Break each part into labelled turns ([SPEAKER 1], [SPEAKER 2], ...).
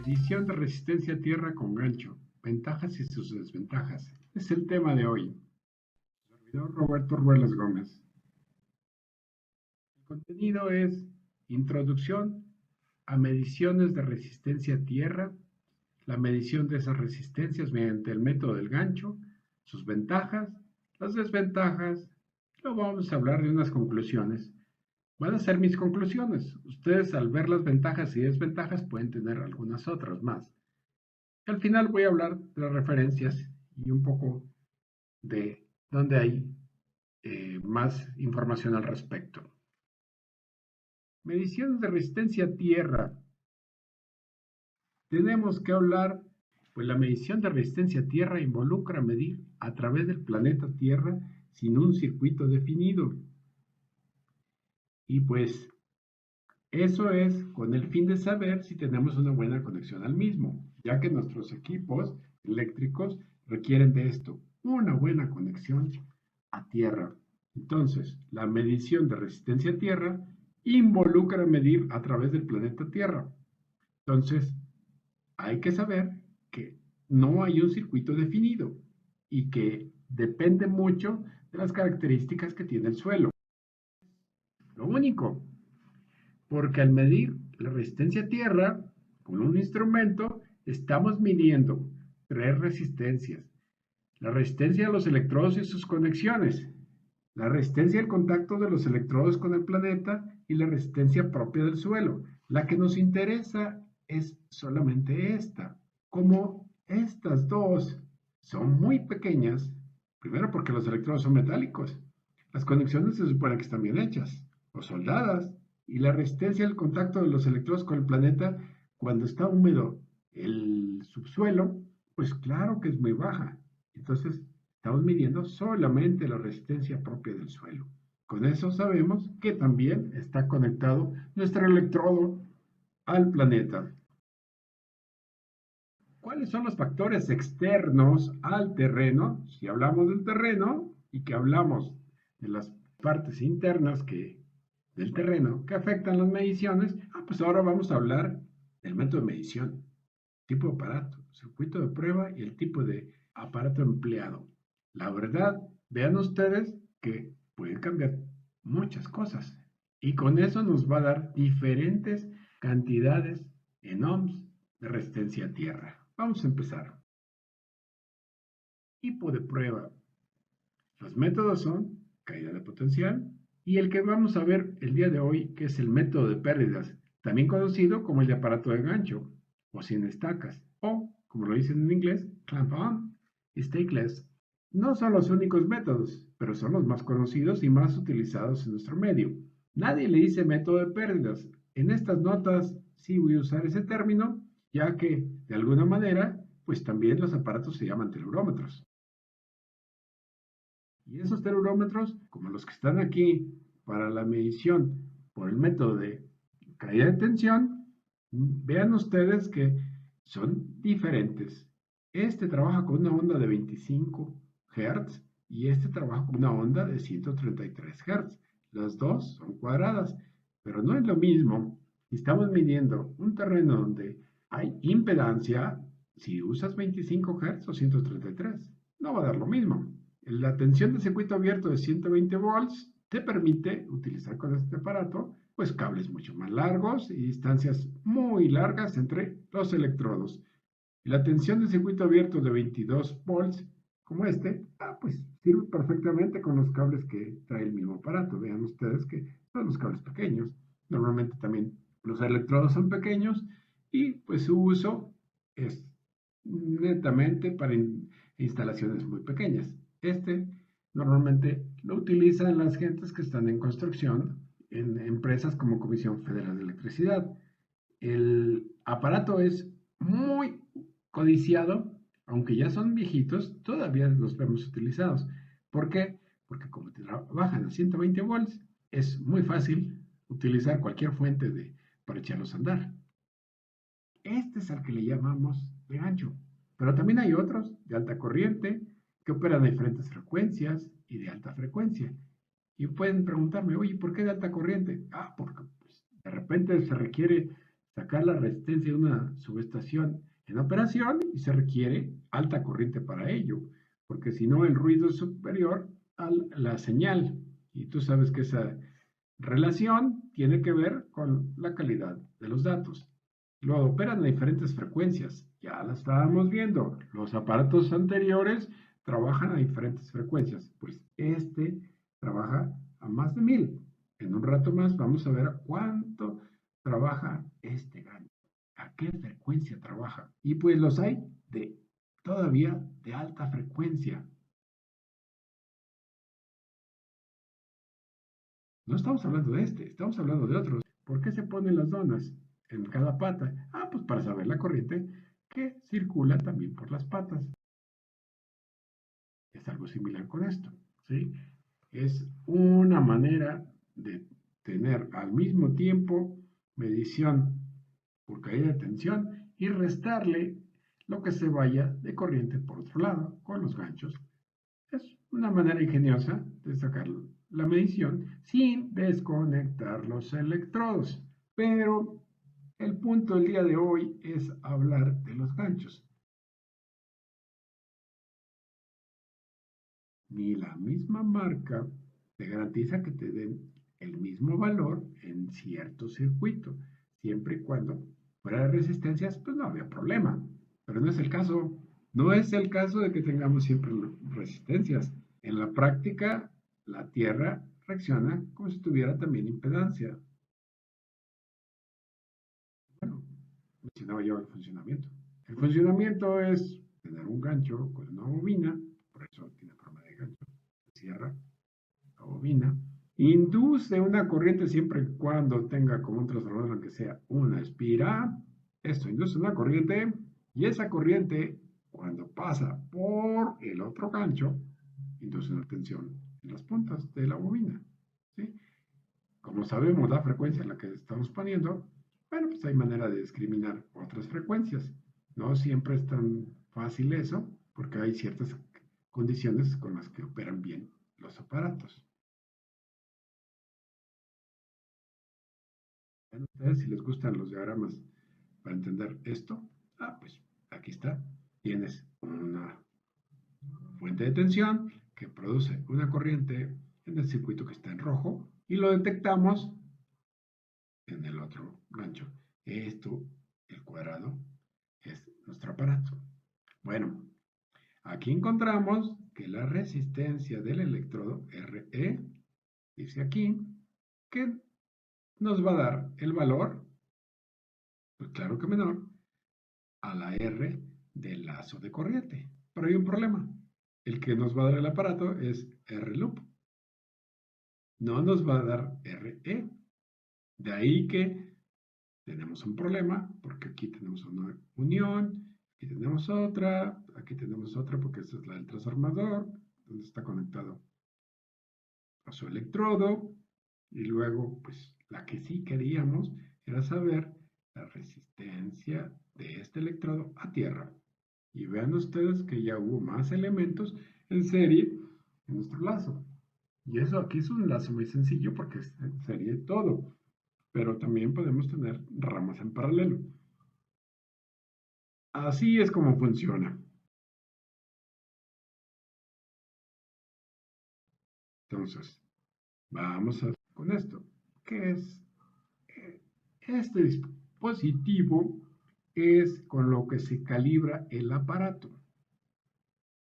[SPEAKER 1] Medición de resistencia a tierra con gancho, ventajas y sus desventajas. Es el tema de hoy. Servidor Roberto Ruelas Gómez. El contenido es introducción a mediciones de resistencia a tierra, la medición de esas resistencias mediante el método del gancho, sus ventajas, las desventajas. Luego vamos a hablar de unas conclusiones. Van a ser mis conclusiones. Ustedes al ver las ventajas y desventajas pueden tener algunas otras más. Al final voy a hablar de las referencias y un poco de dónde hay más información al respecto. Mediciones de resistencia a tierra. Tenemos que hablar, pues la medición de resistencia a tierra involucra medir a través del planeta Tierra sin un circuito definido. Y pues eso es con el fin de saber si tenemos una buena conexión al mismo, ya que nuestros equipos eléctricos requieren de esto, una buena conexión a tierra. Entonces, la medición de resistencia a tierra involucra medir a través del planeta Tierra. Entonces, hay que saber que no hay un circuito definido y que depende mucho de las características que tiene el suelo. Lo único, porque al medir la resistencia a tierra con un instrumento, estamos midiendo tres resistencias. La resistencia a los electrodos y sus conexiones, la resistencia al contacto de los electrodos con el planeta y la resistencia propia del suelo. La que nos interesa es solamente esta. Como estas dos son muy pequeñas, primero porque los electrodos son metálicos, las conexiones se supone que están bien hechas o soldadas, y la resistencia al contacto de los electrodos con el planeta cuando está húmedo el subsuelo, pues claro que es muy baja. Entonces, estamos midiendo solamente la resistencia propia del suelo. Con eso sabemos que también está conectado nuestro electrodo al planeta. ¿Cuáles son los factores externos al terreno? Si hablamos del terreno y que hablamos de las partes internas del terreno que afectan las mediciones, pues ahora vamos a hablar del método de medición, tipo de aparato, circuito de prueba y el tipo de aparato empleado. La verdad, vean ustedes que pueden cambiar muchas cosas y con eso nos va a dar diferentes cantidades en ohms de resistencia a tierra. Vamos a empezar. Tipo de prueba. Los métodos son caída de potencial y el que vamos a ver el día de hoy, que es el método de pérdidas, también conocido como el de aparato de gancho o sin estacas, o, como lo dicen en inglés, clamp on, stakeless. No son los únicos métodos, pero son los más conocidos y más utilizados en nuestro medio. Nadie le dice método de pérdidas. En estas notas sí voy a usar ese término, ya que de alguna manera, pues también los aparatos se llaman telurómetros. Y esos telurómetros, como los que están aquí para la medición por el método de caída de tensión, vean ustedes que son diferentes. Este trabaja con una onda de 25 Hz y este trabaja con una onda de 133 Hz. Las dos son cuadradas, pero no es lo mismo. Si estamos midiendo un terreno donde hay impedancia, si usas 25 Hz o 133, no va a dar lo mismo. La tensión de circuito abierto de 120 volts te permite utilizar con este aparato pues cables mucho más largos y distancias muy largas entre los electrodos. Y la tensión de circuito abierto de 22 volts como este, pues sirve perfectamente con los cables que trae el mismo aparato. Vean ustedes que son los cables pequeños. Normalmente también los electrodos son pequeños y pues su uso es netamente para instalaciones muy pequeñas. Este normalmente lo utilizan las gentes que están en construcción en empresas como Comisión Federal de Electricidad. El aparato es muy codiciado, aunque ya son viejitos, todavía los vemos utilizados. ¿Por qué? Porque como trabajan a 120 volts, es muy fácil utilizar cualquier fuente para echarlos a andar. Este es al que le llamamos de gancho. Pero también hay otros de alta corriente que operan a diferentes frecuencias y de alta frecuencia. Y pueden preguntarme, oye, ¿por qué de alta corriente? Porque pues, de repente se requiere sacar la resistencia de una subestación en operación y se requiere alta corriente para ello, porque si no el ruido es superior a la señal. Y tú sabes que esa relación tiene que ver con la calidad de los datos. Luego operan a diferentes frecuencias, ya la estábamos viendo. Los aparatos anteriores trabajan a diferentes frecuencias, pues este trabaja a más de 1000. En un rato más vamos a ver a cuánto trabaja este gancho, a qué frecuencia trabaja. Y pues los hay de todavía de alta frecuencia. No estamos hablando de este, estamos hablando de otros. ¿Por qué se ponen las donas en cada pata? Ah, pues para saber la corriente que circula también por las patas. Es algo similar con esto, ¿sí? Es una manera de tener al mismo tiempo medición por caída de tensión y restarle lo que se vaya de corriente por otro lado con los ganchos. Es una manera ingeniosa de sacar la medición sin desconectar los electrodos. Pero el punto del día de hoy es hablar de los ganchos. Ni la misma marca te garantiza que te den el mismo valor en cierto circuito, siempre y cuando fuera de resistencias, pues no había problema. Pero no es el caso. No es el caso de que tengamos siempre resistencias. En la práctica, la Tierra reacciona como si tuviera también impedancia. Bueno, mencionaba yo el funcionamiento. El funcionamiento es tener un gancho con una bobina, por eso tiene forma de gancho, se cierra la bobina, induce una corriente siempre y cuando tenga como un transformador, aunque sea una espira. Esto induce una corriente y esa corriente, cuando pasa por el otro gancho, induce una tensión en las puntas de la bobina. ¿Sí? Como sabemos la frecuencia en la que estamos poniendo, bueno, pues hay manera de discriminar otras frecuencias. No siempre es tan fácil eso, porque hay ciertas condiciones con las que operan bien los aparatos. Vean ustedes si les gustan los diagramas para entender esto. Ah, pues aquí está. Tienes una fuente de tensión que produce una corriente en el circuito que está en rojo y lo detectamos en el otro gancho. Esto, el cuadrado, es nuestro aparato. Bueno, aquí encontramos que la resistencia del electrodo RE, dice aquí, que nos va a dar el valor, pues claro que menor, a la R del lazo de corriente. Pero hay un problema. El que nos va a dar el aparato es R loop. No nos va a dar RE. De ahí que tenemos un problema, porque aquí tenemos una unión, aquí tenemos otra porque esta es la del transformador, donde está conectado a su electrodo, y luego, pues, la que sí queríamos era saber la resistencia de este electrodo a tierra. Y vean ustedes que ya hubo más elementos en serie en nuestro lazo. Y eso aquí es un lazo muy sencillo porque es en serie todo, pero también podemos tener ramas en paralelo. Así es como funciona. Entonces, vamos a con esto. ¿Qué es? Este dispositivo es con lo que se calibra el aparato.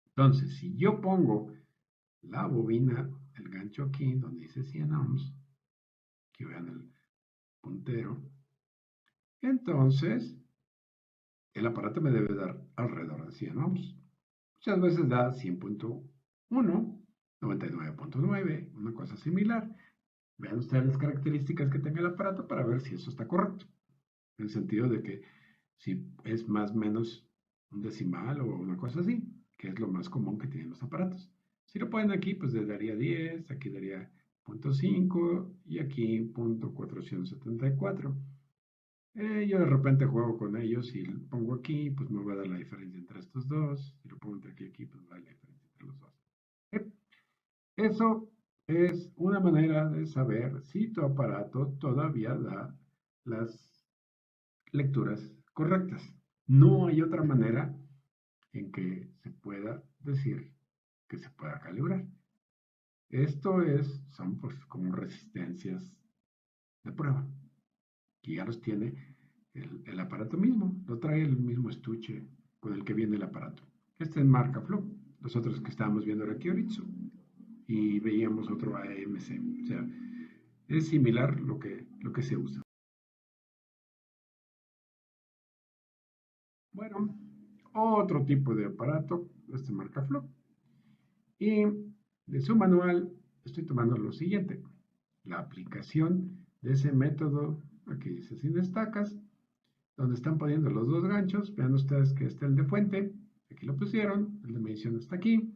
[SPEAKER 1] Entonces, si yo pongo la bobina, el gancho aquí, donde dice 100 ohms, que vean el puntero, entonces el aparato me debe dar alrededor de 100 ohms. Muchas veces da 100.1, 99.9, una cosa similar. Vean ustedes las características que tenga el aparato para ver si eso está correcto. En el sentido de que si es más o menos un decimal o una cosa así, que es lo más común que tienen los aparatos. Si lo ponen aquí, pues le daría 10, aquí daría 0.5 y aquí 0.474. Yo de repente juego con ellos y lo pongo aquí, pues me va a dar la diferencia entre estos dos. Si lo pongo entre aquí, pues me va a dar la diferencia entre los dos. ¿Eh? Eso es una manera de saber si tu aparato todavía da las lecturas correctas. No hay otra manera en que se pueda decir que se pueda calibrar. Esto son pues como resistencias de prueba, que ya los tiene el aparato mismo, lo trae el mismo estuche con el que viene el aparato. Este es marca Flow, los otros que estábamos viendo era Kyoritsu y veíamos otro AMC, o sea, es similar lo que se usa. Bueno, otro tipo de aparato, este marca Flow. Y de su manual estoy tomando lo siguiente, la aplicación de ese método, aquí dice sin destacas, donde están poniendo los dos ganchos, vean ustedes que este es el de fuente, aquí lo pusieron, el de medición está aquí,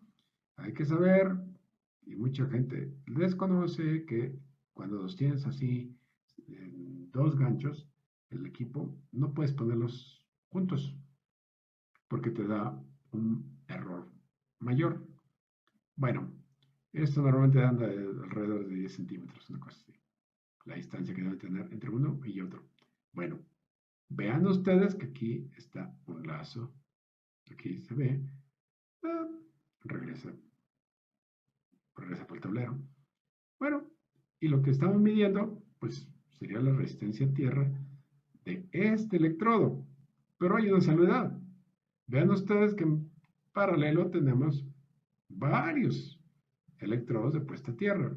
[SPEAKER 1] hay que saber, y mucha gente desconoce que cuando los tienes así, en dos ganchos, el equipo, no puedes ponerlos juntos, porque te da un error mayor. Bueno, esto normalmente anda alrededor de 10 centímetros, una cosa así. La distancia que debe tener entre uno y otro. Bueno, vean ustedes que aquí está un lazo. Aquí se ve. Ah, regresa, regresa por el tablero. Bueno, y lo que estamos midiendo, pues sería la resistencia a tierra de este electrodo. Pero hay una salvedad. Vean ustedes que en paralelo tenemos varios electrodos de puesta a tierra.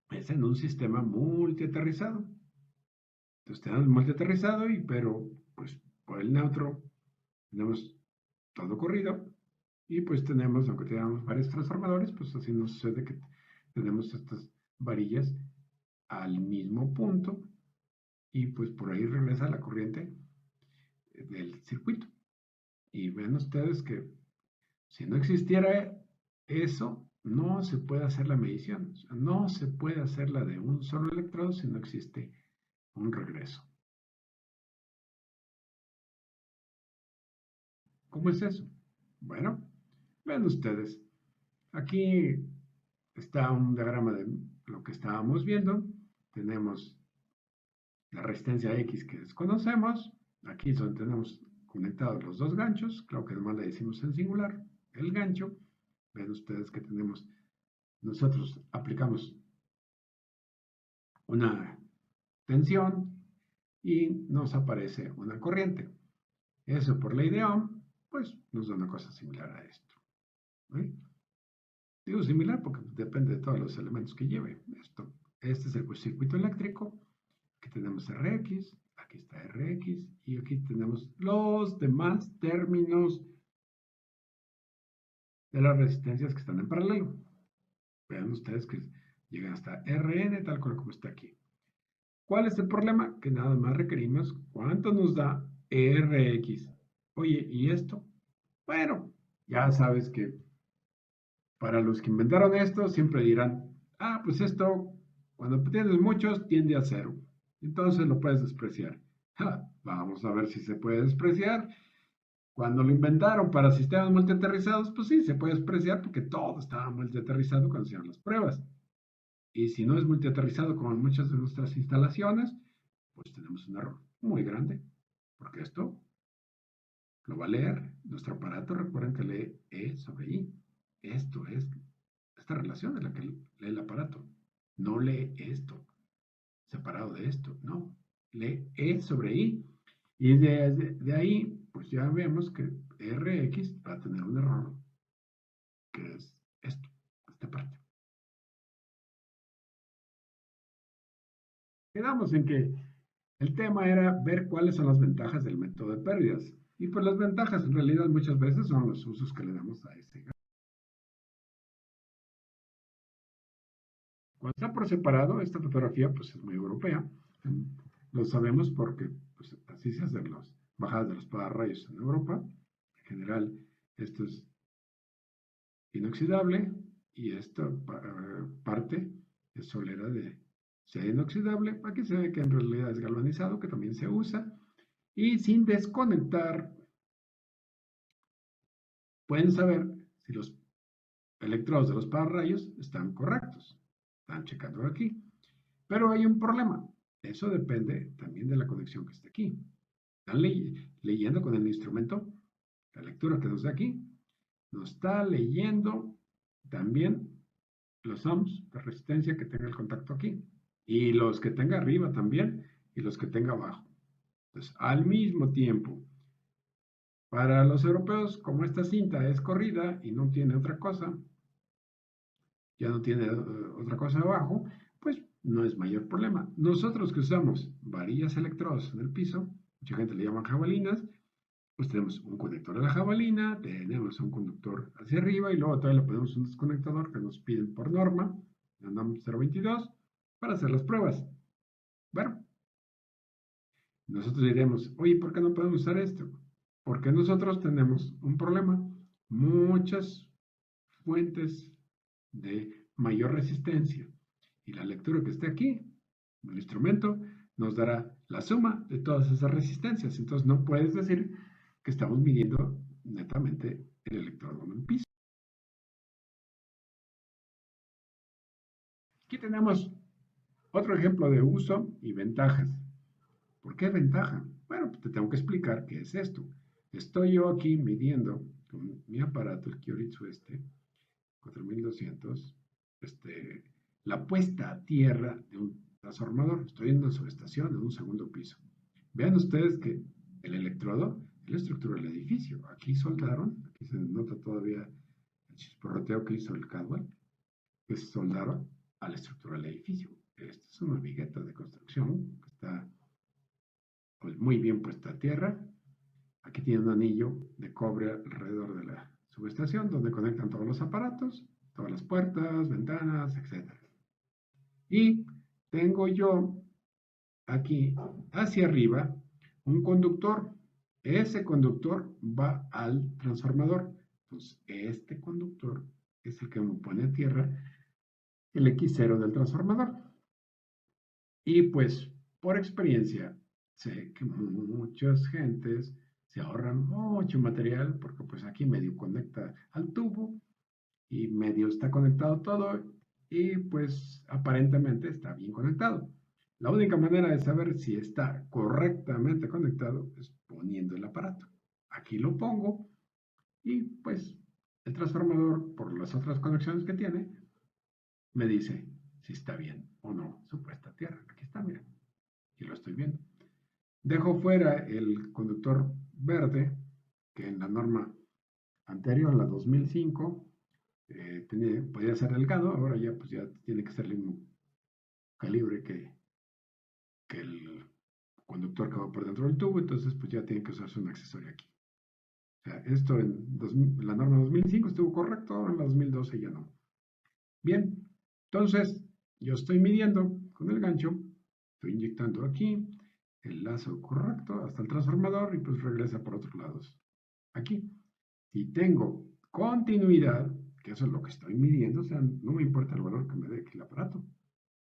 [SPEAKER 1] Es en un sistema multiaterrizado. Entonces tenemos multiaterrizado, pero pues por el neutro tenemos todo corrido y pues tenemos, aunque tengamos varios transformadores, pues así nos sucede que tenemos estas varillas al mismo punto y pues por ahí regresa la corriente del circuito. Y ven ustedes que si no existiera eso, no se puede hacer la medición. O sea, no se puede hacer la de un solo electrodo si no existe un regreso. ¿Cómo es eso? Bueno, ven ustedes. Aquí está un diagrama de lo que estábamos viendo. Tenemos la resistencia X que desconocemos. Aquí es donde tenemos conectados los dos ganchos. Claro que además le decimos en singular el gancho. Ven ustedes que tenemos, nosotros aplicamos una tensión y nos aparece una corriente. Eso por ley de Ohm, pues nos da una cosa similar a esto. ¿Sí? Digo similar porque depende de todos los elementos que lleve esto. Este es el circuito eléctrico. Aquí tenemos Rx, aquí está Rx y aquí tenemos los demás términos de las resistencias que están en paralelo. Vean ustedes que llegan hasta Rn tal cual como está aquí. ¿Cuál es el problema? Que nada más requerimos cuánto nos da Rx. Oye, ¿y esto? Bueno, ya sabes que para los que inventaron esto siempre dirán, ah, pues esto, cuando tienes muchos, tiende a cero. Entonces lo puedes despreciar. Ja, vamos a ver si se puede despreciar. Cuando lo inventaron para sistemas multiaterrizados, pues sí, se puede despreciar porque todo estaba multiaterrizado cuando se hicieron las pruebas. Y si no es multiaterrizado como en muchas de nuestras instalaciones, pues tenemos un error muy grande. Porque esto lo va a leer. Nuestro aparato, recuerden que lee E sobre I. Esto es, esta relación es la que lee el aparato. No lee esto, separado de esto, no. Lee E sobre I. Y de ahí, pues ya vemos que Rx va a tener un error, que es esto, esta parte. Quedamos en que el tema era ver cuáles son las ventajas del método de pérdidas. Y pues las ventajas en realidad muchas veces son los usos que le damos a ese. Cuando está por separado, esta fotografía pues es muy europea. Lo sabemos porque pues, así se hacen las bajadas de los pararrayos en Europa. En general, esto es inoxidable y esta parte es solera de ser inoxidable. Aquí se ve que en realidad es galvanizado, que también se usa. Y sin desconectar, pueden saber si los electrodos de los pararrayos están correctos. Están checando aquí. Pero hay un problema. Eso depende también de la conexión que esté aquí. ¿Están leyendo con el instrumento? La lectura que nos da aquí nos está leyendo también los ohms de resistencia que tenga el contacto aquí y los que tenga arriba también y los que tenga abajo. Entonces, al mismo tiempo, para los europeos, como esta cinta es corrida y no tiene otra cosa, ya no tiene otra cosa abajo, pues no es mayor problema. Nosotros que usamos varillas electrodos en el piso, mucha gente le llama jabalinas, pues tenemos un conector a la jabalina, tenemos un conductor hacia arriba y luego todavía le ponemos un desconectador que nos piden por norma, andamos 022, para hacer las pruebas. Bueno, nosotros diremos, oye, ¿por qué no podemos usar esto? Porque nosotros tenemos un problema. Muchas fuentes de mayor resistencia. Y la lectura que esté aquí, el instrumento, nos dará la suma de todas esas resistencias. Entonces no puedes decir que estamos midiendo netamente el electrodo en el piso. Aquí tenemos otro ejemplo de uso y ventajas. ¿Por qué ventaja? Bueno, pues te tengo que explicar qué es esto. Estoy yo aquí midiendo con mi aparato, el Kyoritsu 4200, la puesta a tierra de un transformador. Estoy en una subestación en un segundo piso. Vean ustedes que el electrodo es la estructura del edificio. Aquí soldaron, aquí se nota todavía el chisporroteo que hizo el Cadwell, que se soldaron a la estructura del edificio. Esta es una vigueta de construcción que está pues, muy bien puesta a tierra. Aquí tiene un anillo de cobre alrededor de la subestación donde conectan todos los aparatos, todas las puertas, ventanas, etc. Y tengo yo aquí hacia arriba un conductor. Ese conductor va al transformador. Entonces, este conductor es el que me pone a tierra el X0 del transformador. Y pues, por experiencia, sé que muchas gentes se ahorran mucho material porque pues aquí medio conecta al tubo y medio está conectado todo y pues aparentemente está bien conectado. La única manera de saber si está correctamente conectado es poniendo el aparato. Aquí lo pongo y pues el transformador, por las otras conexiones que tiene, me dice si está bien o no su puesta a tierra. Aquí está, miren, y lo estoy viendo. Dejo fuera el conductor verde, que en la norma anterior, la 2005, podía ser delgado, ahora ya pues ya tiene que ser el mismo calibre que el conductor que va por dentro del tubo, entonces pues ya tiene que usarse un accesorio aquí. O sea, esto en la norma 2005 estuvo correcto, en la 2012 ya no. Bien, entonces yo estoy midiendo con el gancho, estoy inyectando aquí el lazo correcto hasta el transformador y pues regresa por otros lados. Aquí, si tengo continuidad, que eso es lo que estoy midiendo, o sea, no me importa el valor que me dé aquí el aparato,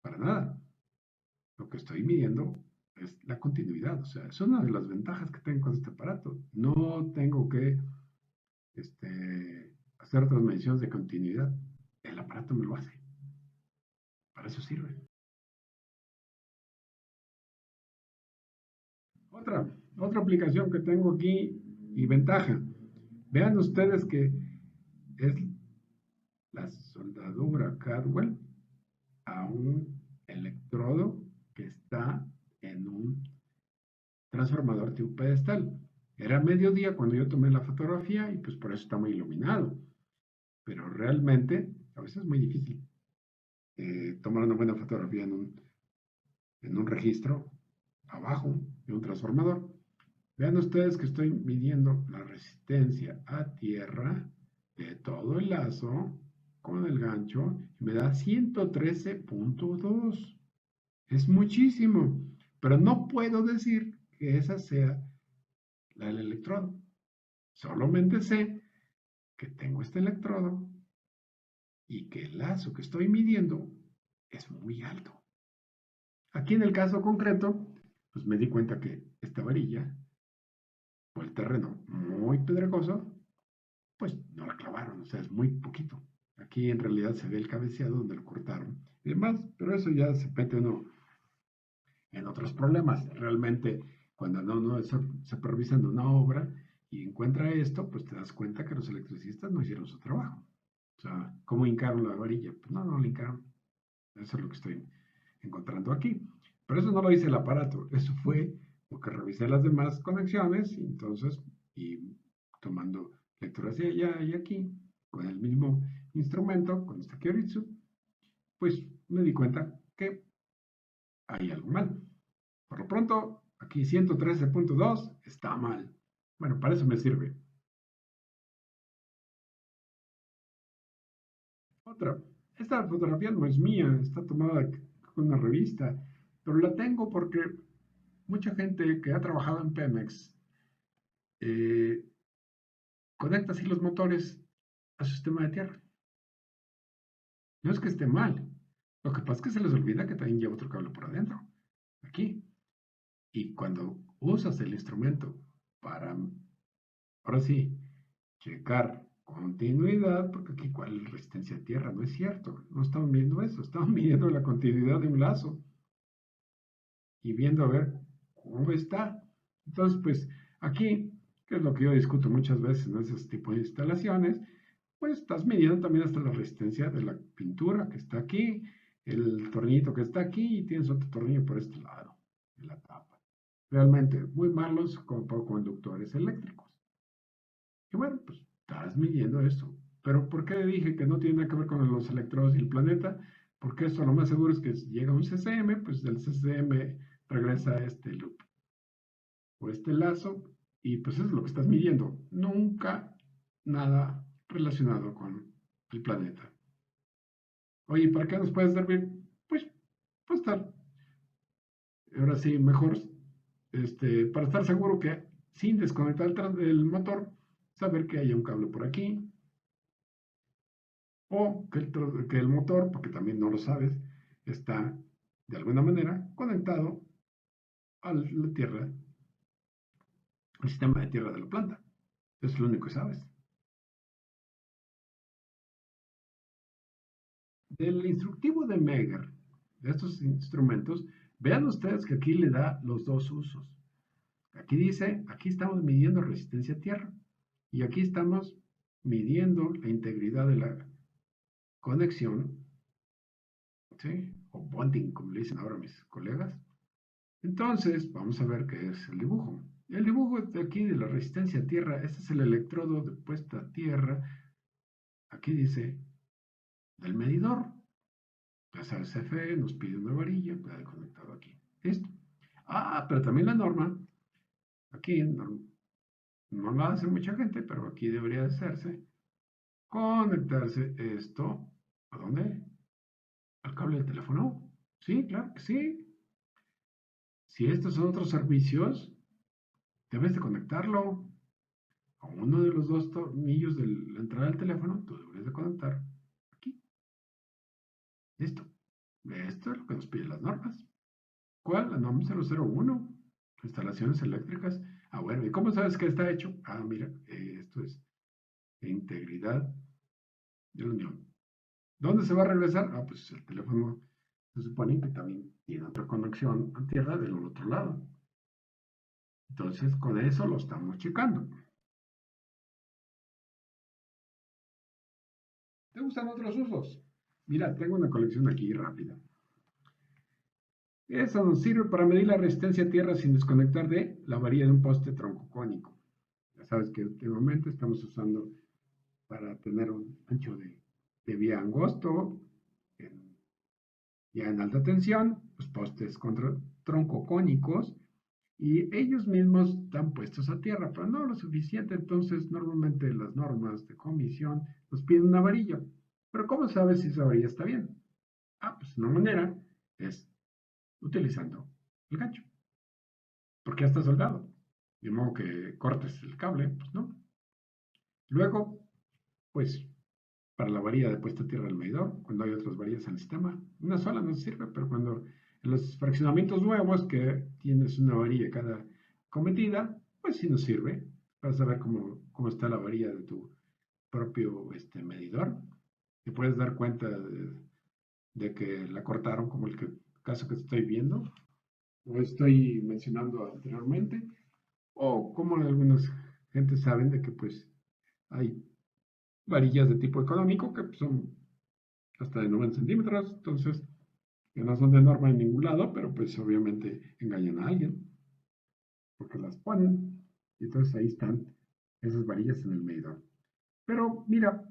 [SPEAKER 1] para nada. Lo que estoy midiendo es la continuidad, o sea, es una de las ventajas que tengo con este aparato. No tengo que hacer otras mediciones de continuidad, el aparato me lo hace, para eso sirve. Otra aplicación que tengo aquí y ventaja. Vean ustedes que es la soldadura Cadwell a un electrodo que está en un transformador tipo pedestal. Era mediodía cuando yo tomé la fotografía y pues por eso está muy iluminado. Pero realmente a veces es muy difícil tomar una buena fotografía en un registro abajo de un transformador. Vean ustedes que estoy midiendo la resistencia a tierra de todo el lazo con el gancho y me da 113.2. Es muchísimo, pero no puedo decir que esa sea la del electrodo. Solamente sé que tengo este electrodo y que el lazo que estoy midiendo es muy alto. Aquí en el caso concreto, pues me di cuenta que esta varilla, por el terreno muy pedregoso, pues no la clavaron, o sea, es muy poquito. Aquí en realidad se ve el cabeceado donde lo cortaron y demás, pero eso ya se mete uno en otros problemas. Realmente Cuando no está supervisando una obra y encuentra esto, pues te das cuenta que los electricistas no hicieron su trabajo. O sea, ¿cómo hincaron la varilla? Pues no la hincaron. Eso es lo que estoy encontrando aquí. Pero eso no lo hice el aparato, eso fue porque revisé las demás conexiones y entonces, y tomando lecturas de allá y aquí, con el mismo instrumento, con esta Kyoritsu, pues me di cuenta que hay algo mal. Por lo pronto, aquí 113.2 está mal. Bueno, para eso me sirve. Otra, esta fotografía no es mía, está tomada con una revista, pero la tengo porque mucha gente que ha trabajado en Pemex eh, conecta así los motores a su sistema de tierra. No es que esté mal, lo que pasa es que se les olvida que también lleva otro cable por adentro, aquí. Y cuando usas el instrumento para, ahora sí, checar continuidad, porque aquí cuál es resistencia a tierra, no es cierto, no estamos viendo eso, estamos midiendo la continuidad de un lazo y viendo a ver cómo está. Entonces, pues aquí, que es lo que yo discuto muchas veces en esos tipos de instalaciones, pues estás midiendo también hasta la resistencia de la pintura que está aquí, el tornillito que está aquí y tienes otro tornillo por este lado de la tapa. Realmente muy malos como conductores eléctricos. Y bueno, pues estás midiendo esto. Pero ¿por qué dije que no tiene nada que ver con los electrodos y el planeta? Porque esto lo más seguro es que si llega un CCM, pues del CCM regresa a este loop o este lazo y pues eso es lo que estás midiendo. Nunca nada relacionado con el planeta. Oye, ¿para qué nos puede servir? Pues, pues estar, ahora sí, mejor, para estar seguro que sin desconectar el motor, saber que haya un cable por aquí, o que el motor, porque también no lo sabes, está de alguna manera conectado a la tierra, al sistema de tierra de la planta. Eso es lo único que sabes. Del instructivo de Meger, de estos instrumentos, vean ustedes que aquí le da los dos usos. Aquí dice, aquí estamos midiendo resistencia a tierra y aquí estamos midiendo la integridad de la conexión, ¿sí? O bonding, como le dicen ahora mis colegas. Entonces, vamos a ver qué es el dibujo. El dibujo de aquí de la resistencia a tierra, este es el electrodo de puesta a tierra. Aquí dice del medidor. Ya sabes, CFE nos pide una varilla, queda conectado aquí. Listo. Ah, pero también la norma, aquí no lo hace mucha gente, pero aquí debería hacerse. Conectarse esto, ¿a dónde? ¿Al cable del teléfono? Sí, claro que sí. Si estos son otros servicios, debes de conectarlo a uno de los dos tornillos de la entrada del teléfono, tú deberías de conectar aquí. Listo. Esto es lo que nos piden las normas. ¿Cuál? La norma 001. Instalaciones eléctricas. Ah, bueno, ¿y cómo sabes que está hecho? Ah, mira, esto es integridad de la unión. ¿Dónde se va a regresar? Ah, pues el teléfono se supone que también tiene otra conexión a tierra del otro lado. Entonces, con eso lo estamos checando. ¿Te gustan otros usos? Mira, tengo una colección aquí rápida. Eso nos sirve para medir la resistencia a tierra sin desconectar de la varilla de un poste troncocónico. Ya sabes que últimamente estamos usando para tener un ancho de vía angosto, en, ya en alta tensión, los postes contra troncocónicos, y ellos mismos están puestos a tierra, pero no lo suficiente, entonces normalmente las normas de comisión nos piden una varilla. Pero ¿cómo sabes si esa varilla está bien? Ah, pues una manera es utilizando el gancho, porque ya está soldado. De modo que cortes el cable, pues no. Luego, pues para la varilla de puesta a tierra del medidor, cuando hay otras varillas en el sistema, una sola no sirve, pero cuando en los fraccionamientos nuevos que tienes una varilla cada cometida, pues sí nos sirve para saber cómo está la varilla de tu propio medidor. Te puedes dar cuenta de que la cortaron, como el caso que estoy viendo. o estoy mencionando anteriormente, o como algunas gentes saben de que pues hay varillas de tipo económico que pues, son hasta de 90 centímetros, entonces que no son de norma en ningún lado, pero pues obviamente engañan a alguien porque las ponen y entonces ahí están esas varillas en el medidor. Pero mira,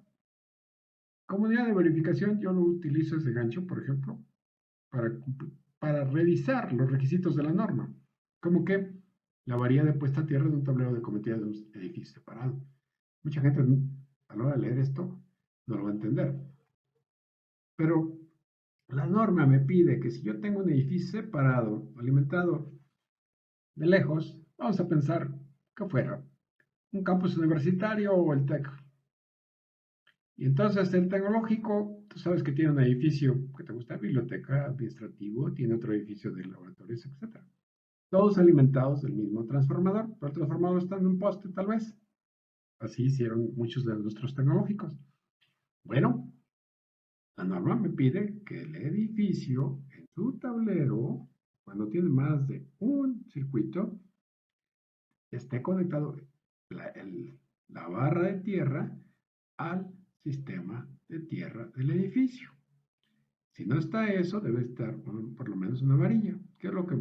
[SPEAKER 1] como unidad de verificación yo lo utilizo ese gancho, por ejemplo, para, para revisar los requisitos de la norma, como que la varilla de puesta a tierra de un tablero de cometida de un edificio separado. Mucha gente a la hora de leer esto no lo va a entender, pero la norma me pide que si yo tengo un edificio separado, alimentado de lejos, vamos a pensar que fuera un campus universitario o el TEC. Y entonces el tecnológico, tú sabes que tiene un edificio que te gusta, biblioteca, administrativo, tiene otro edificio de laboratorios, etcétera. Todos alimentados del mismo transformador, pero el transformador está en un poste tal vez. Así hicieron muchos de nuestros tecnológicos. Bueno, la norma me pide que el edificio en su tablero, cuando tiene más de un circuito, esté conectado la barra de tierra al sistema de tierra del edificio. Si no está eso, debe estar por lo menos una varilla, que es lo que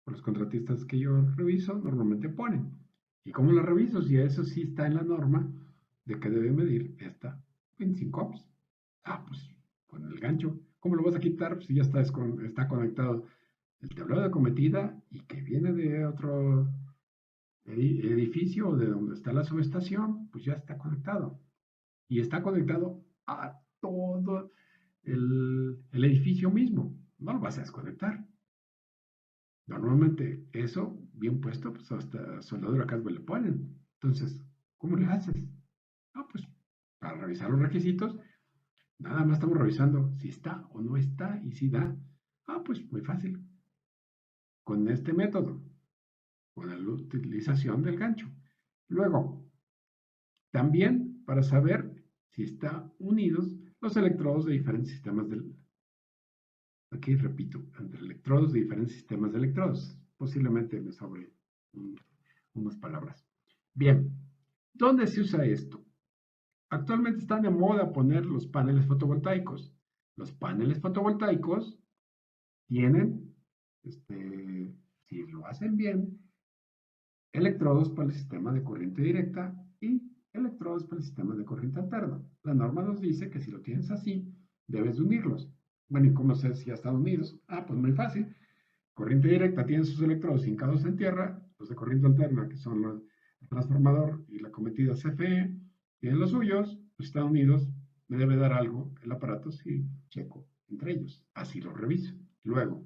[SPEAKER 1] los contratistas que yo reviso normalmente ponen. ¿Y cómo la reviso? Si eso sí está en la norma de que debe medir esta 25 ohms. Ah, pues con el gancho. ¿Cómo lo vas a quitar si ya está conectado el tablero de cometida y que viene de otro edificio o de donde está la subestación? Pues ya está conectado. Y está conectado a todo el edificio mismo. No lo vas a desconectar. Normalmente eso, bien puesto, pues hasta soldadura casco le ponen. Entonces, ¿cómo le haces? Ah, pues para revisar los requisitos, nada más estamos revisando si está o no está y si da. Ah, pues muy fácil. Con este método, con la utilización del gancho. Luego, también para saber si están unidos los electrodos de diferentes sistemas del, aquí repito, entre electrodos de diferentes sistemas de electrodos. Posiblemente me sobre unas palabras. Bien, ¿dónde se usa esto? Actualmente están de moda poner los paneles fotovoltaicos. Los paneles fotovoltaicos tienen, si lo hacen bien, electrodos para el sistema de corriente directa y electrodos para el sistema de corriente alterna. La norma nos dice que si lo tienes así, debes de unirlos. Bueno, ¿y cómo sé si ya están unidos? Ah, pues muy fácil. Corriente directa tiene sus electrodos hincados en tierra, los de corriente alterna, que son el transformador y la cometida CFE, tienen los suyos, pues están unidos, me debe dar algo el aparato si checo entre ellos. Así lo reviso. Luego,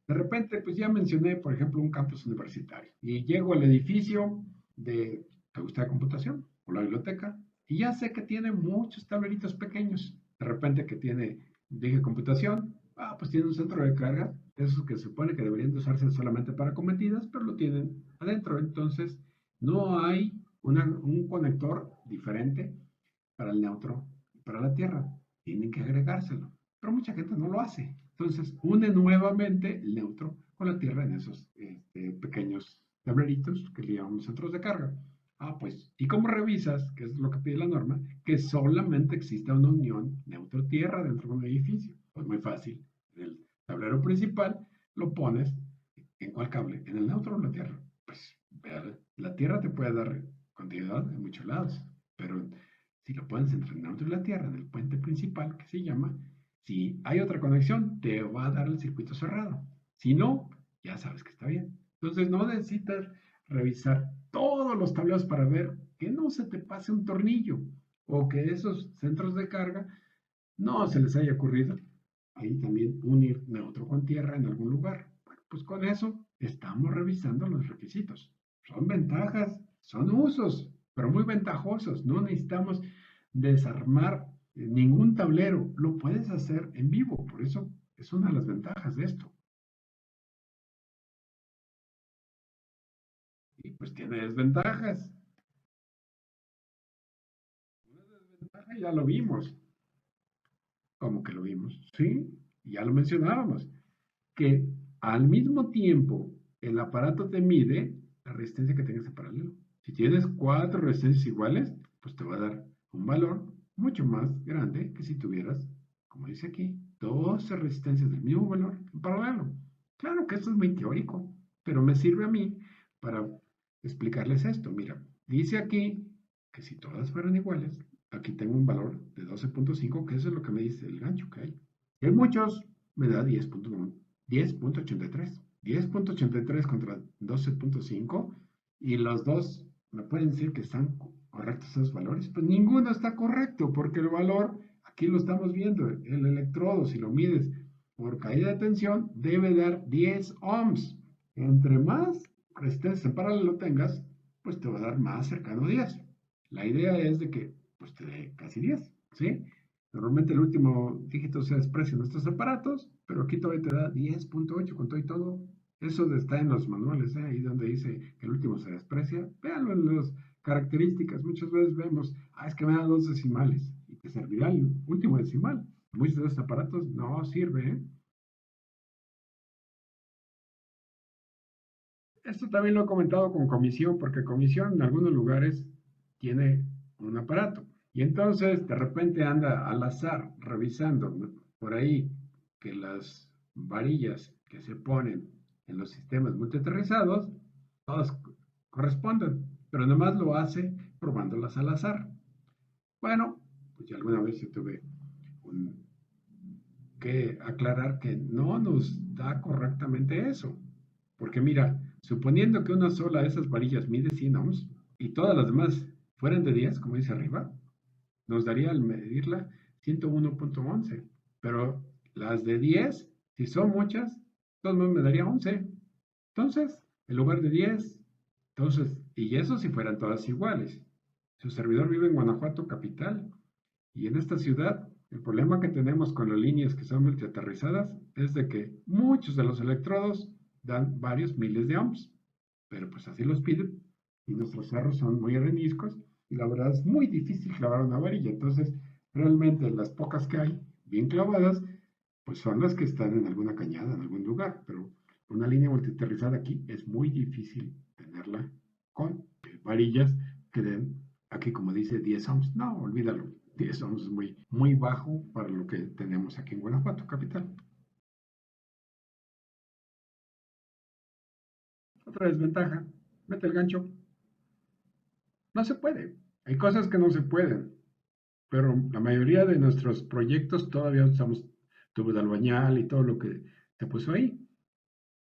[SPEAKER 1] de repente, pues ya mencioné, por ejemplo, un campus universitario y llego al edificio de, ¿te gusta la computación? O la biblioteca, y ya sé que tiene muchos tableritos pequeños. De repente que tiene, dije computación, ah, pues tiene un centro de carga, esos que se supone que deberían de usarse solamente para cometidas, pero lo tienen adentro. Entonces, no hay un conector diferente para el neutro y para la Tierra. Tienen que agregárselo. Pero mucha gente no lo hace. Entonces, une nuevamente el neutro con la Tierra en esos pequeños tableritos que le llamamos centros de carga. Ah, pues, ¿y cómo revisas, que es lo que pide la norma, que solamente exista una unión neutro-tierra dentro de un edificio? Pues muy fácil. En el tablero principal lo pones en cuál cable, en el neutro o en la tierra. Pues la tierra te puede dar continuidad en muchos lados, pero si lo pones entre el neutro y la tierra, en el puente principal que se llama, si hay otra conexión, te va a dar el circuito cerrado. Si no, ya sabes que está bien. Entonces no necesitas revisar todos los tableros para ver que no se te pase un tornillo o que esos centros de carga no se les haya ocurrido ahí también unir neutro con tierra en algún lugar. Bueno, pues con eso estamos revisando los requisitos. Son ventajas, son usos, pero muy ventajosos. No necesitamos desarmar ningún tablero. Lo puedes hacer en vivo. Por eso es una de las ventajas de esto. Y pues tiene desventajas. Una desventaja ya lo vimos. ¿Cómo que lo vimos? Sí, ya lo mencionábamos. Que al mismo tiempo, el aparato te mide la resistencia que tengas en paralelo. Si tienes 4 resistencias iguales, pues te va a dar un valor mucho más grande que si tuvieras, como dice aquí, 12 resistencias del mismo valor en paralelo. Claro que esto es muy teórico, pero me sirve a mí para explicarles esto. Mira, dice aquí que si todas fueran iguales, aquí tengo un valor de 12.5, que eso es lo que me dice el gancho que hay. Si hay muchos, me da 10.83. 10.83 contra 12.5 y los dos me pueden decir que están correctos esos valores. Pues ninguno está correcto porque el valor, aquí lo estamos viendo, el electrodo, si lo mides por caída de tensión, debe dar 10 ohms. Entre más resistencia en paralelo tengas, pues te va a dar más cercano a 10. La idea es de que pues te dé casi 10, ¿sí? Normalmente el último dígito se desprecia en estos aparatos, pero aquí todavía te da 10.8 con todo y todo. Eso está en los manuales, ahí donde dice que el último se desprecia. Véanlo en las características. Muchas veces vemos, es que me da 2 decimales y te servirá el último decimal. Muchos de estos aparatos no sirve, ¿eh? Esto también lo he comentado con comisión, porque comisión en algunos lugares tiene un aparato. Y entonces de repente anda al azar revisando, ¿no?, por ahí que las varillas que se ponen en los sistemas multiaterrizados, todas corresponden, pero además lo hace probándolas al azar. Bueno, pues ya alguna vez yo tuve que aclarar que no nos da correctamente eso. Porque mira, suponiendo que una sola de esas varillas mide 100 ohms y todas las demás fueran de 10, como dice arriba, nos daría al medirla 101.11. Pero las de 10, si son muchas, entonces me daría 11. Entonces, en lugar de 10, entonces, y eso si fueran todas iguales. Su servidor vive en Guanajuato capital y en esta ciudad el problema que tenemos con las líneas que son multiaterrizadas es de que muchos de los electrodos dan varios miles de ohms, pero pues así los piden y nuestros cerros son muy areniscos y la verdad es muy difícil clavar una varilla. Entonces, realmente las pocas que hay bien clavadas, pues son las que están en alguna cañada, en algún lugar, pero una línea multiaterrizada aquí es muy difícil tenerla con varillas que den, aquí como dice 10 ohms. No, olvídalo. 10 ohms es muy, muy bajo para lo que tenemos aquí en Guanajuato, capital. Otra desventaja, mete el gancho. No se puede. Hay cosas que no se pueden, pero la mayoría de nuestros proyectos todavía usamos tubo de albañal y todo lo que se puso ahí.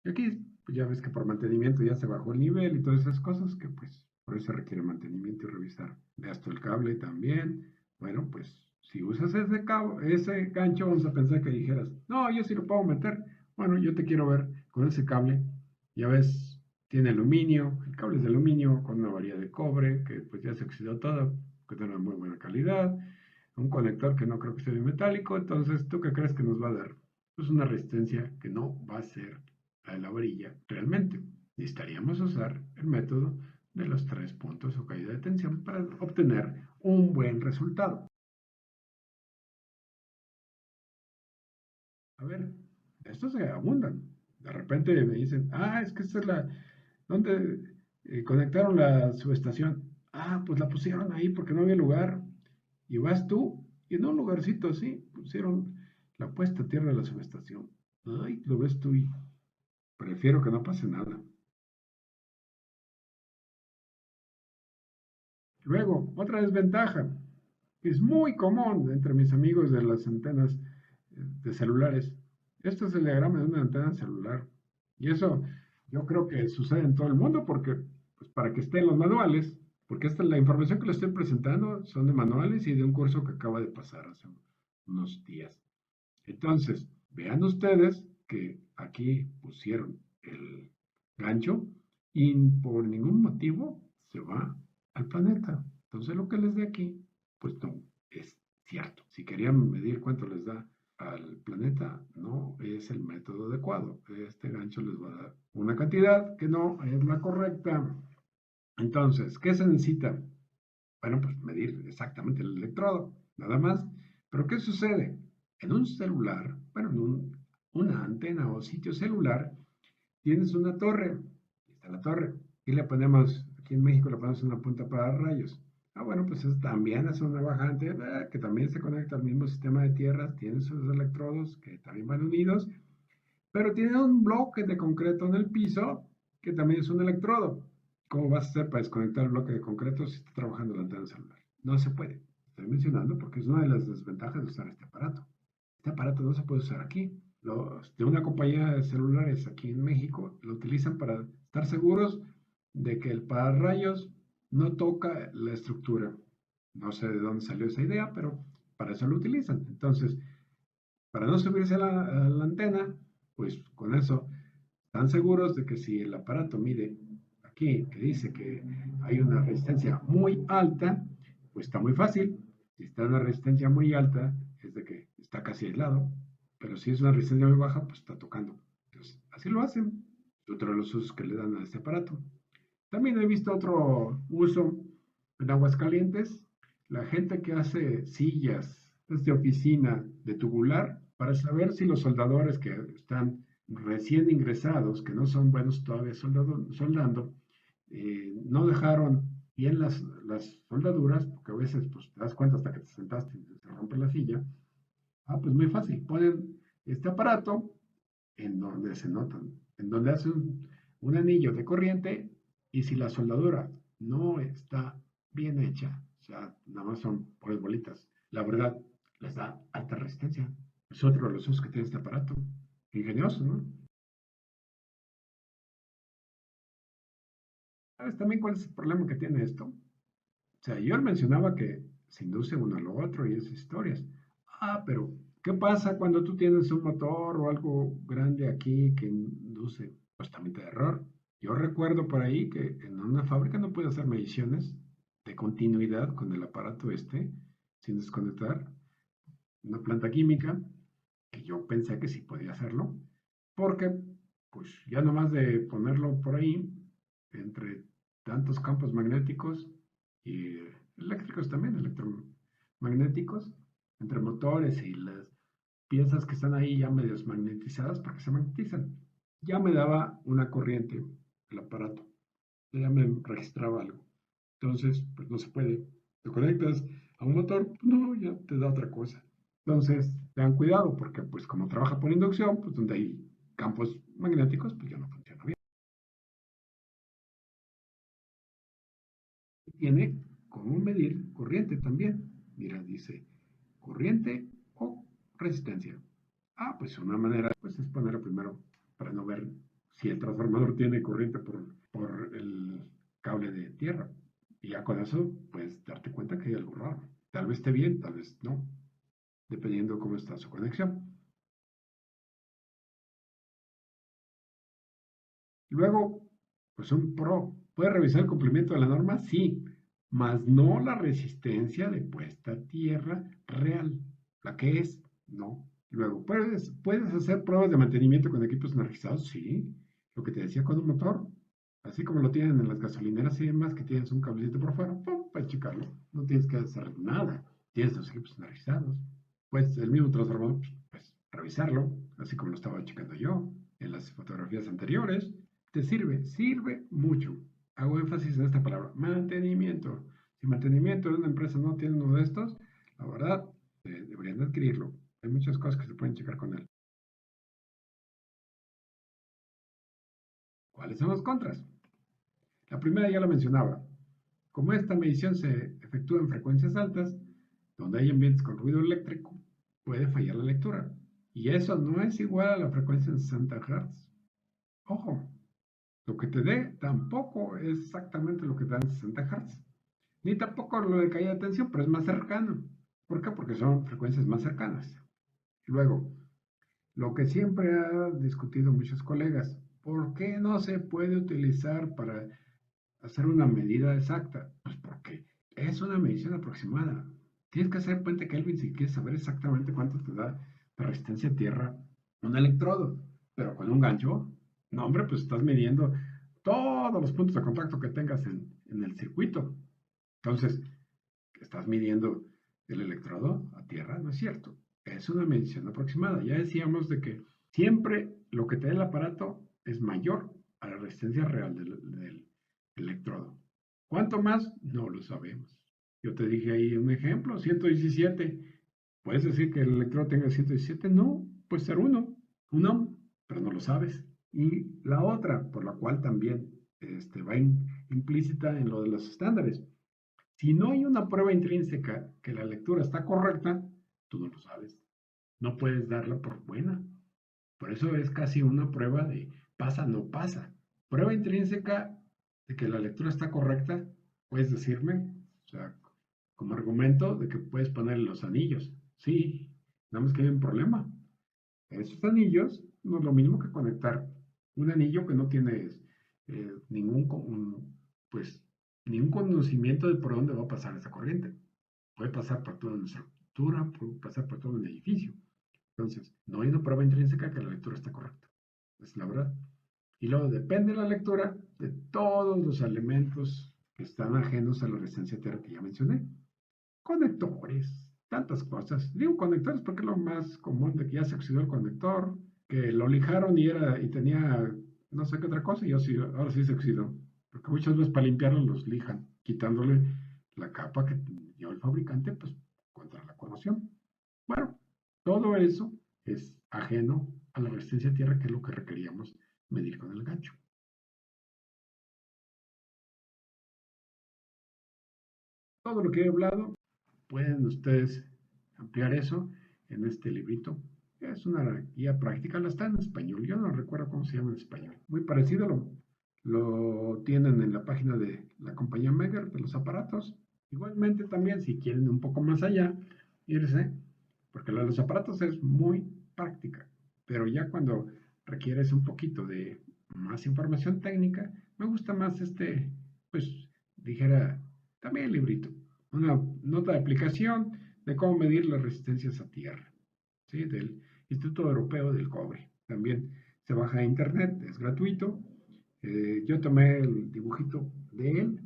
[SPEAKER 1] Y aquí, pues ya ves que por mantenimiento ya se bajó el nivel y todas esas cosas que pues por eso requiere mantenimiento y revisar. Gasto el cable también. Bueno, pues si usas ese cabo, ese gancho, vamos a pensar que dijeras, no, yo sí lo puedo meter. Bueno, yo te quiero ver con ese cable. Ya ves, tiene aluminio, el cable es de aluminio con una varilla de cobre que pues ya se oxidó todo, que tiene una muy buena calidad. Un conector que no creo que sea de metálico. Entonces, ¿tú qué crees que nos va a dar? Pues una resistencia que no va a ser a la varilla realmente. Necesitaríamos usar el método de los 3 puntos o caída de tensión para obtener un buen resultado. A ver, estos se abundan. De repente me dicen, es que esta es la, donde conectaron la subestación. Pues la pusieron ahí porque no había lugar. Y vas tú, y en un lugarcito así, pusieron la puesta a tierra de la subestación. Ay, lo ves tú y prefiero que no pase nada. Luego, otra desventaja, que es muy común entre mis amigos de las antenas de celulares. Este es el diagrama de una antena celular. Y eso yo creo que sucede en todo el mundo porque, pues para que estén los manuales, porque esta, la información que les estoy presentando son de manuales y de un curso que acaba de pasar hace unos días. Entonces, vean ustedes que aquí pusieron el gancho y por ningún motivo se va al planeta. Entonces, lo que les dé aquí, pues no es cierto. Si querían medir cuánto les da al planeta, no es el método adecuado. Este gancho les va a dar una cantidad que no es la correcta. Entonces, ¿qué se necesita? Bueno, pues medir exactamente el electrodo, nada más. Pero ¿qué sucede? En un celular, bueno, en una antena o sitio celular, tienes una torre, aquí está la torre, y le ponemos, aquí en México le ponemos una punta para rayos. Ah, bueno, pues también es una bajante que también se conecta al mismo sistema de tierras, tiene sus electrodos que también van unidos, pero tiene un bloque de concreto en el piso que también es un electrodo. ¿Cómo vas a hacer para desconectar el bloque de concreto si está trabajando la antena celular? No se puede. Estoy mencionando porque es una de las desventajas de usar este aparato. Este aparato no se puede usar aquí. Los de una compañía de celulares aquí en México lo utilizan para estar seguros de que el pararrayos no toca la estructura. No sé de dónde salió esa idea, pero para eso lo utilizan. Entonces, para no subirse a la antena, pues con eso están seguros de que si el aparato mide aquí, que dice que hay una resistencia muy alta, pues está muy fácil. Si está en una resistencia muy alta, es de que está casi aislado, pero si es una resistencia muy baja, pues está tocando. Entonces, así lo hacen. Es otro de los usos que le dan a este aparato. También he visto otro uso en Aguascalientes, la gente que hace sillas de oficina de tubular para saber si los soldadores que están recién ingresados, que no son buenos todavía soldando, no dejaron bien las soldaduras, porque a veces pues, te das cuenta hasta que te sentaste y se rompe la silla. Ah, pues muy fácil, ponen este aparato en donde se notan, en donde hace un anillo de corriente y si la soldadura no está bien hecha, o sea, nada más son por bolitas, la verdad les da alta resistencia. Es otro de los usos que tiene este aparato. Ingenioso, ¿no? ¿Sabes también cuál es el problema que tiene esto? O sea, yo mencionaba que se induce uno a lo otro y esas historias. Ah, pero ¿qué pasa cuando tú tienes un motor o algo grande aquí que induce constantemente error? Yo recuerdo por ahí que en una fábrica no puede hacer mediciones de continuidad con el aparato este sin desconectar una planta química, que yo pensé que sí podía hacerlo, porque pues ya nomás de ponerlo por ahí, entre tantos campos magnéticos y eléctricos también, electromagnéticos, entre motores y las piezas que están ahí ya medio magnetizadas, porque se magnetizan, ya me daba una corriente el aparato, ya me registraba algo. Entonces, pues no se puede. Te conectas a un motor, pues, no, ya te da otra cosa. Entonces, tengan cuidado porque pues como trabaja por inducción, pues donde hay campos magnéticos, pues ya no funciona bien. Tiene como medir corriente también. Mira, dice corriente o resistencia. Ah, pues una manera pues es ponerlo primero para no ver si el transformador tiene corriente por el cable de tierra. Y ya con eso puedes darte cuenta que hay algo raro. Tal vez esté bien, tal vez no, dependiendo cómo está su conexión. Luego, pues un pro, ¿puede revisar el cumplimiento de la norma? Sí, mas no la resistencia de puesta a tierra real. ¿La que es? No. Luego, ¿puedes hacer pruebas de mantenimiento con equipos energizados? Sí. Lo que te decía con un motor, así como lo tienen en las gasolineras y demás, que tienes un cablecito por fuera, ¡pum! Para checarlo. No tienes que hacer nada. Tienes los equipos energizados. Pues el mismo transformador, pues revisarlo, así como lo estaba checando yo en las fotografías anteriores. Te sirve mucho. Hago énfasis en esta palabra, mantenimiento. Si mantenimiento de una empresa no tiene uno de estos, la verdad, deberían adquirirlo. Hay muchas cosas que se pueden checar con él. ¿Cuáles son los contras? La primera ya la mencionaba. Como esta medición se efectúa en frecuencias altas, donde hay ambientes con ruido eléctrico, puede fallar la lectura. Y eso no es igual a la frecuencia en 60 Hz. Ojo, lo que te dé tampoco es exactamente lo que te da en 60 Hz. Ni tampoco lo de caída de tensión, pero es más cercano. ¿Por qué? Porque son frecuencias más cercanas. Luego, lo que siempre han discutido muchos colegas, ¿por qué no se puede utilizar para hacer una medida exacta? Pues porque es una medición aproximada. Tienes que hacer puente Kelvin si quieres saber exactamente cuánto te da de resistencia a tierra un electrodo. Pero con un gancho, no hombre, pues estás midiendo todos los puntos de contacto que tengas en el circuito. Entonces, estás midiendo el electrodo a tierra, no es cierto. Es una medición aproximada. Ya decíamos de que siempre lo que te da el aparato es mayor a la resistencia real del electrodo. ¿Cuánto más? No lo sabemos. Yo te dije ahí un ejemplo, 117. ¿Puedes decir que el electrodo tenga 117? No, puede ser un ohm, pero no lo sabes. Y la otra, por la cual también va implícita en lo de los estándares. Si no hay una prueba intrínseca que la lectura está correcta, tú no lo sabes. No puedes darla por buena. Por eso es casi una prueba de pasa, no pasa. Prueba intrínseca de que la lectura está correcta, puedes decirme, o sea, como argumento de que puedes poner los anillos. Sí, nada más que hay un problema. Esos anillos no es lo mismo que conectar un anillo que no tienes pues, ningún conocimiento de por dónde va a pasar esa corriente. Puede pasar por toda una estructura, puede pasar por todo un edificio. Entonces, no hay una prueba intrínseca que la lectura está correcta. Es la verdad. Y luego depende la lectura de todos los elementos que están ajenos a la resistencia tierra que ya mencioné. Conectores, tantas cosas. Digo conectores porque es lo más común de que ya se oxidó el conector, que lo lijaron y tenía no sé qué otra cosa y ahora sí se oxidó. Porque muchas veces para limpiarlo los lijan, quitándole la capa que dio el fabricante pues contra la corrosión. Bueno, todo eso es ajeno a la resistencia a tierra, que es lo que requeríamos medir con el gancho. Todo lo que he hablado, pueden ustedes ampliar eso en este librito. Es una guía práctica, la está en español, yo no recuerdo cómo se llama en español. Muy parecido, lo tienen en la página de la compañía Megger de los aparatos. Igualmente también, si quieren un poco más allá, irse, porque la de los aparatos es muy práctica, pero ya cuando requieres un poquito de más información técnica, me gusta más pues dijera, también el librito, una nota de aplicación de cómo medir las resistencias a tierra, ¿sí? Del Instituto Europeo del Cobre. También se baja a internet, es gratuito. Yo tomé el dibujito de él,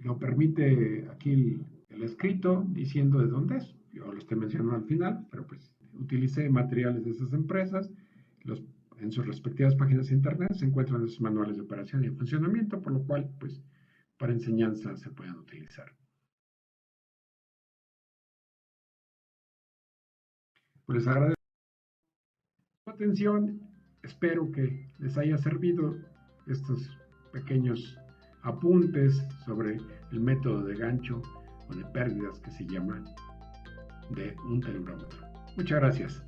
[SPEAKER 1] lo permite aquí el escrito diciendo de dónde es. Yo lo estoy mencionando al final, pero pues utilicé materiales de esas empresas. En sus respectivas páginas de internet se encuentran esos manuales de operación y de funcionamiento, por lo cual, pues, para enseñanza se pueden utilizar. Pues les agradezco su atención. Espero que les haya servido estos pequeños apuntes sobre el método de gancho o de pérdidas que se llama de un teleurómetro. Muchas gracias.